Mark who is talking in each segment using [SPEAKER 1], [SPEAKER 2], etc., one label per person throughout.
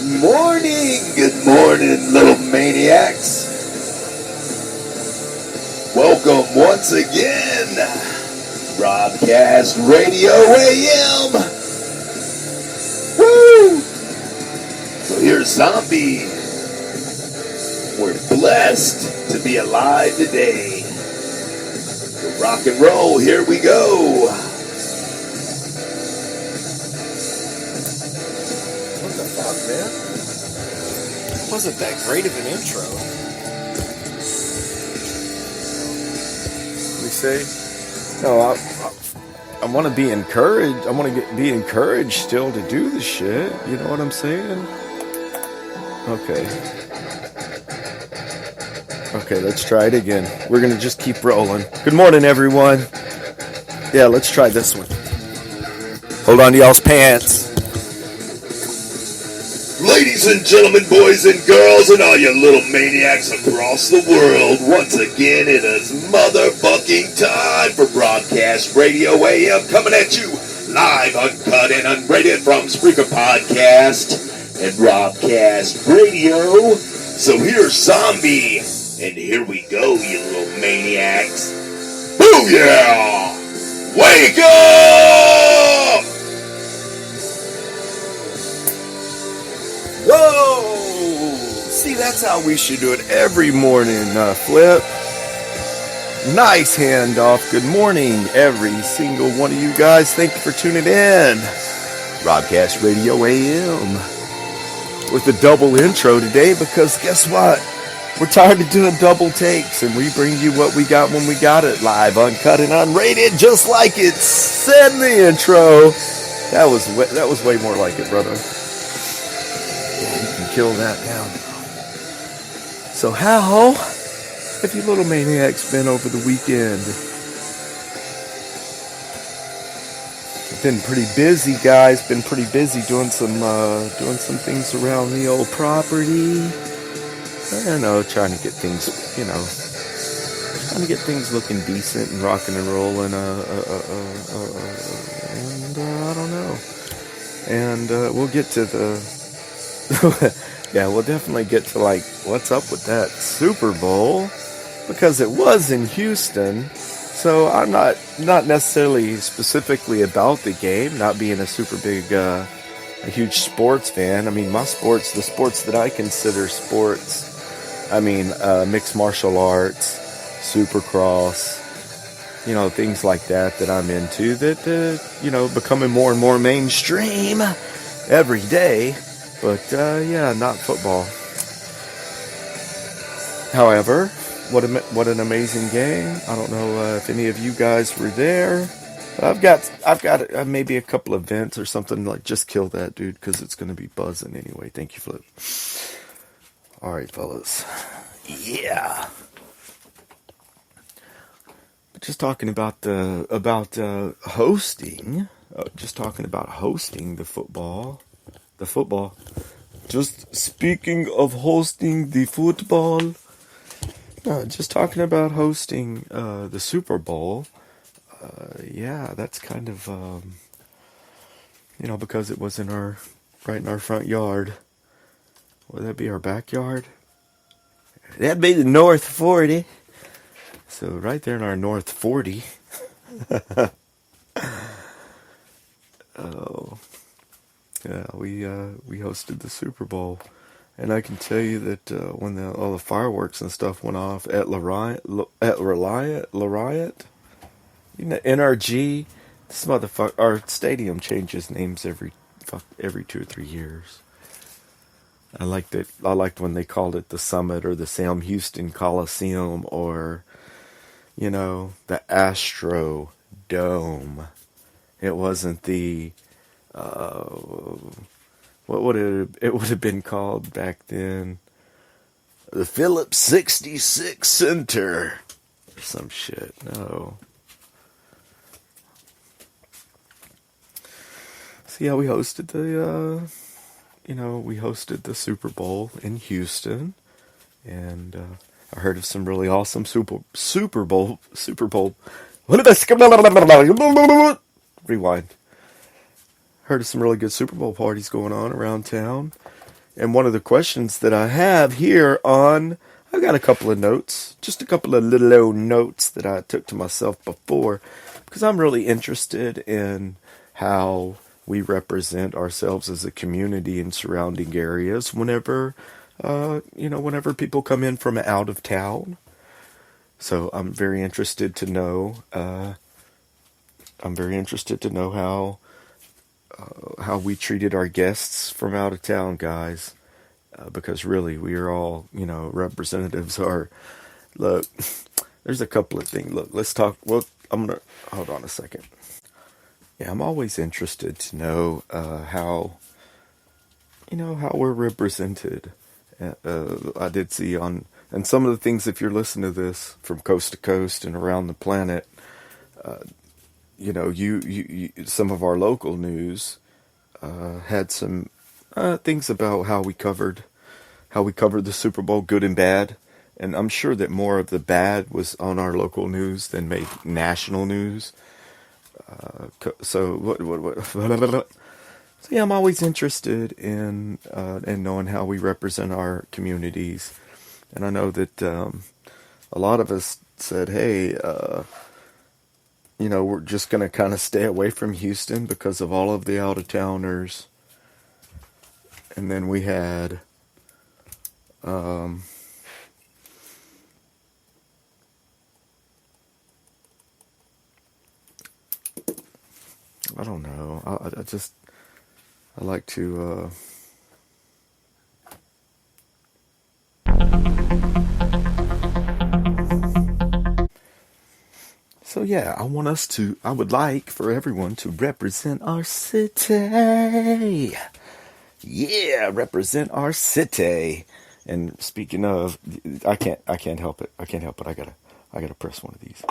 [SPEAKER 1] Good morning, Little Maniacs. Welcome once again, Robcast Radio AM. Woo! So here's Zombie. We're blessed to be alive today. So rock and roll, here we go.
[SPEAKER 2] What the fuck, man? It wasn't that great of an intro. What do you say? No, I want to be encouraged. I want to be encouraged still to do the shit. You know what I'm saying? Okay, let's try it again. We're going to just keep rolling. Good morning, everyone. Yeah, let's try this one. Hold on to y'all's pants.
[SPEAKER 1] Ladies and gentlemen, boys and girls, and all you little maniacs across the world, once again it is motherfucking time for Broadcast Radio AM, coming at you live, uncut, and unrated from Spreaker Podcast and Robcast Radio. So here's Zombie, and here we go, you little maniacs. Booyah! Wake up!
[SPEAKER 2] Whoa! See, that's how we should do it every morning, Flip. Nice handoff. Good morning, every single one of you guys. Thank you for tuning in. Robcast Radio AM. With a double intro today, because guess what? We're tired of doing double takes, and we bring you what we got when we got it, live, uncut, and unrated, just like it said in the intro. That was way more like it, brother. Kill that down. So how have you little maniacs been over the weekend? Been pretty busy, guys. Been pretty busy doing some things around the old property. I don't know, trying to get things, trying to get things looking decent and rocking and rolling. And I don't know. And we'll get to the. Yeah, we'll definitely get to what's up with that Super Bowl, because it was in Houston. So I'm not necessarily specifically about the game, not being a super big, a huge sports fan. I mean, the sports that I consider sports, mixed martial arts, supercross, things like that I'm into that, becoming more and more mainstream every day. But, not football. However, what an amazing game. I don't know if any of you guys were there. But I've got maybe a couple of vents or something, just kill that dude, because it's going to be buzzing anyway. Thank you, Flip. All right, fellas. Yeah. Just talking about hosting. Just talking about hosting the football. Just speaking of hosting the football, just talking about hosting the Super Bowl. That's kind of, because it was right in our front yard. Would that be our backyard? That'd be the North 40. So right there in our North 40. Oh. Yeah, we hosted the Super Bowl, and I can tell you that when all the fireworks and stuff went off at Lariat, NRG, this motherfucker, our stadium changes names every 2 or 3 years. I liked when they called it the Summit or the Sam Houston Coliseum or, the Astro Dome. It wasn't the what would it would have been called back then? The Phillips 66 Center or some shit. No. So yeah, we hosted the Super Bowl in Houston, and I heard of some really awesome Super Bowl. Rewind. Heard of some really good Super Bowl parties going on around town. And one of the questions that I have here on, I've got a couple of notes, just a couple of little old notes that I took to myself before, because I'm really interested in how we represent ourselves as a community in surrounding areas whenever, whenever people come in from out of town. So I'm very interested to know. How we treated our guests from out of town, guys. Because really, we are all, representatives are. Look, there's a couple of things. Look, let's talk. Well, I'm gonna hold on a second. Yeah, I'm always interested to know how we're represented. I did see and some of the things, if you're listening to this from coast to coast and around the planet, you some of our local news had some things about how we covered the Super Bowl, good and bad. And I'm sure that more of the bad was on our local news than made national news. So yeah, I'm always interested in knowing how we represent our communities. And I know that a lot of us said, hey, we're just going to kind of stay away from Houston because of all of the out-of-towners. And then we had I don't know. I like to So yeah, I would like for everyone to represent our city. Yeah, represent our city. And speaking of, I can't help it. I gotta press one of these.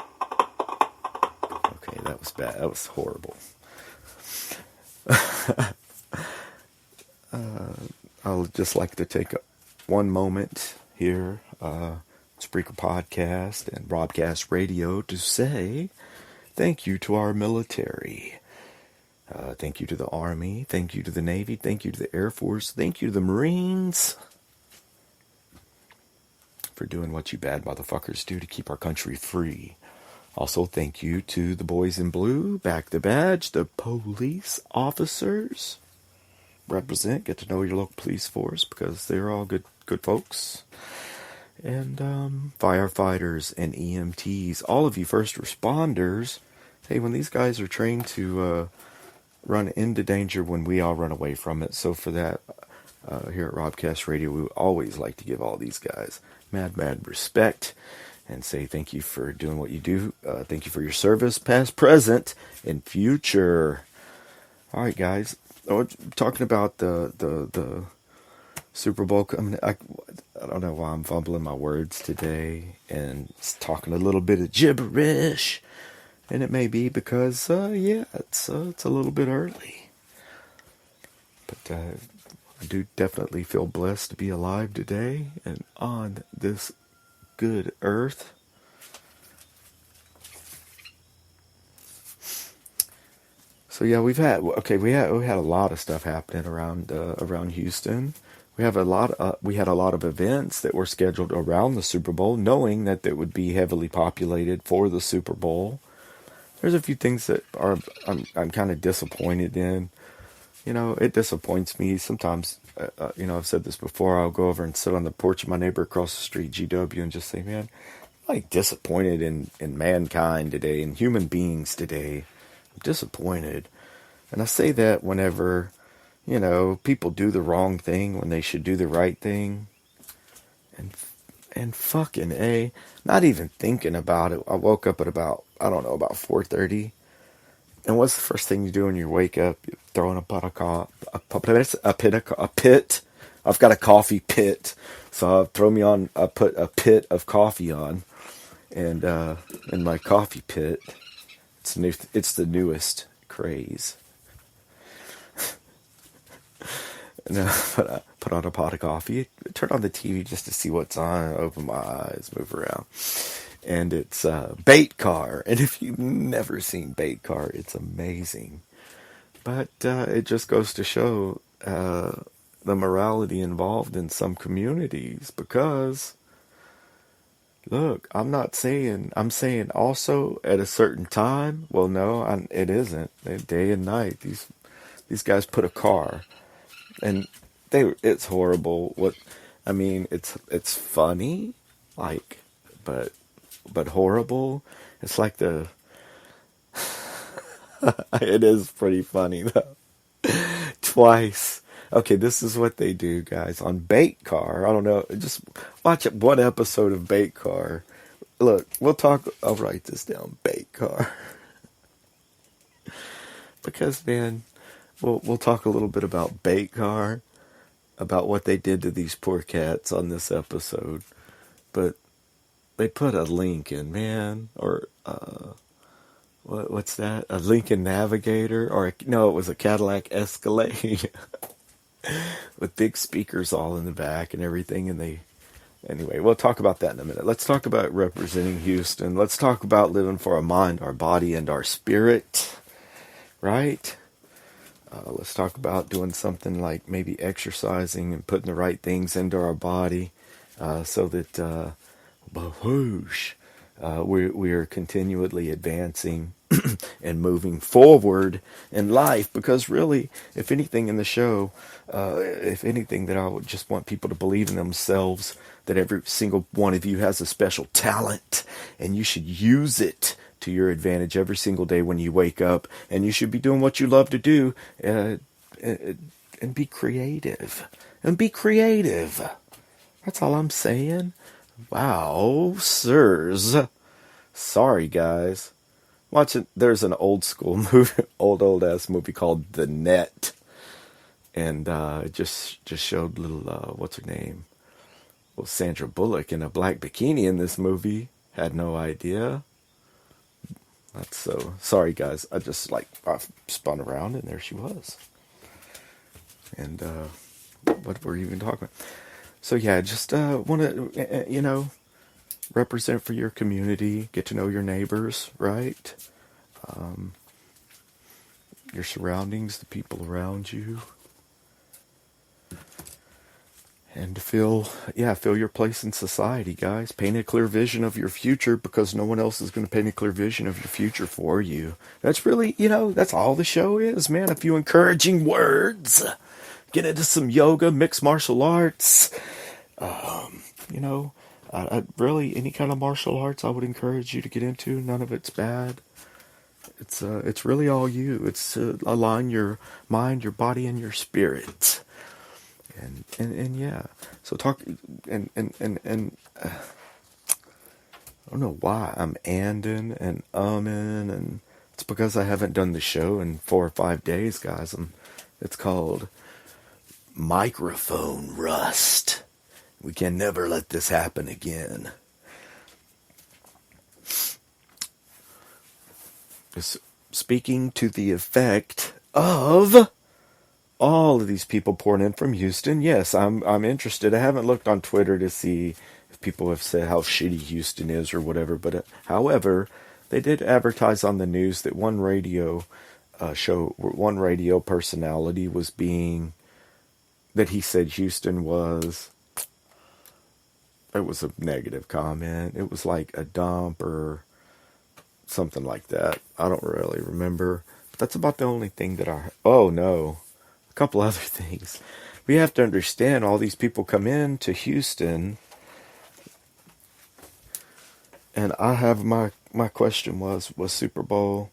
[SPEAKER 2] Okay, that was bad. That was horrible. I'll just like to take one moment here, Spreaker Podcast and Robcast Radio, to say thank you to our military. Thank you to the Army. Thank you to the Navy. Thank you to the Air Force. Thank you to the Marines for doing what you bad motherfuckers do to keep our country free. Also, thank you to the boys in blue, back the badge, the police officers. Represent, get to know your local police force because they're all good folks. And firefighters and EMTs, all of you first responders. Hey, when these guys are trained to run into danger when we all run away from it. So for that, here at Robcast Radio, we always like to give all these guys mad respect and say thank you for doing what you do. Thank you for your service, past, present, and future. All right, guys. Talking about the Super Bowl coming. I don't know why I'm fumbling my words today and talking a little bit of gibberish. And it may be because, it's a little bit early. But I do definitely feel blessed to be alive today and on this good earth. So yeah, we had a lot of stuff happening around Houston. We had a lot of events that were scheduled around the Super Bowl, knowing that it would be heavily populated for the Super Bowl. There's a few things that I'm kind of disappointed in. It disappoints me sometimes. I've said this before. I'll go over and sit on the porch of my neighbor across the street, GW, and just say, man, I'm like disappointed in mankind today, in human beings today. I'm disappointed. And I say that whenever, people do the wrong thing when they should do the right thing. And fucking A, not even thinking about it. I woke up at about 4:30. And what's the first thing you do when you wake up? You throw in a pit. I've got a coffee pit. So I put a pit of coffee on. And in my coffee pit, it's the newest craze. And I put on a pot of coffee, turn on the TV just to see what's on, open my eyes, move around. And it's Bait Car. And if you've never seen Bait Car, it's amazing. But it just goes to show the morality involved in some communities, because look, I'm saying also at a certain time. Well, no, it isn't. Day and night. These guys put a car, and it's horrible. It's funny, like, but horrible. It's like it is pretty funny though. Twice. Okay, this is what they do, guys, on Bait Car. I don't know. Just watch one episode of Bait Car. Look, I'll write this down. Bait Car. Because, man, we'll talk a little bit about Bait Car, about what they did to these poor cats on this episode. But they put a Lincoln, man, or what's that? A Lincoln Navigator, no, it was a Cadillac Escalade with big speakers all in the back and everything. And anyway, we'll talk about that in a minute. Let's talk about representing Houston. Let's talk about living for our mind, our body, and our spirit, right? Let's talk about doing something like maybe exercising and putting the right things into our body, so that we are continually advancing and moving forward in life. Because really, if anything in the show, if anything, that I would just want people to believe in themselves, that every single one of you has a special talent, and you should use it to your advantage every single day when you wake up, and you should be doing what you love to do, and be creative. That's all I'm saying. Wow, sirs. Sorry, guys. Watch it. There's an old school movie, old ass movie called The Net, and it just showed little what's her name? Well, Sandra Bullock in a black bikini in this movie. Had no idea. That's so sorry, guys. I spun around and there she was. And what were you even talking about? So yeah, just want to represent for your community, get to know your neighbors, right? Your surroundings, the people around you. And to feel your place in society, guys. Paint a clear vision of your future, because no one else is going to paint a clear vision of your future for you. That's really, that's all the show is, man. A few encouraging words. Get into some yoga, mixed martial arts. Really, any kind of martial arts I would encourage you to get into. None of it's bad. It's really all you. It's to align your mind, your body, and your spirit. And yeah. So talk and I don't know why I'm anding and umming, and it's because I haven't done the show in 4 or 5 days, guys. It's called microphone rust. We can never let this happen again. Speaking to the effect of all of these people pouring in from Houston. Yes, I'm interested. I haven't looked on Twitter to see if people have said how shitty Houston is or whatever. But however, they did advertise on the news that one radio personality was that he said Houston was. It was a negative comment. It was like a dump or something like that. I don't really remember. But that's about the only thing that oh no. A couple other things. We have to understand all these people come in to Houston. And I have my question was Super Bowl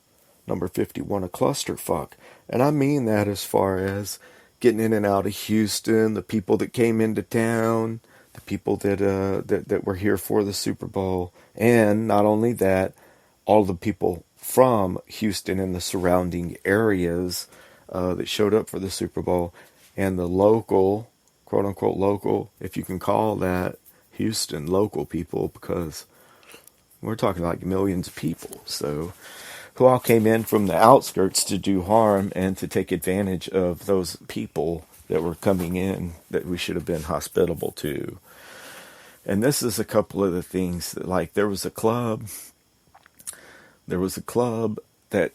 [SPEAKER 2] number 51 a clusterfuck? And I mean that as far as getting in and out of Houston, the people that came into town, the people that were here for the Super Bowl, and not only that, all the people from Houston and the surrounding areas that showed up for the Super Bowl, and the local, quote unquote local, if you can call that Houston local people, because we're talking like millions of people, so who all came in from the outskirts to do harm and to take advantage of those people that were coming in that we should have been hospitable to. And this is a couple of the things that, like, there was a club that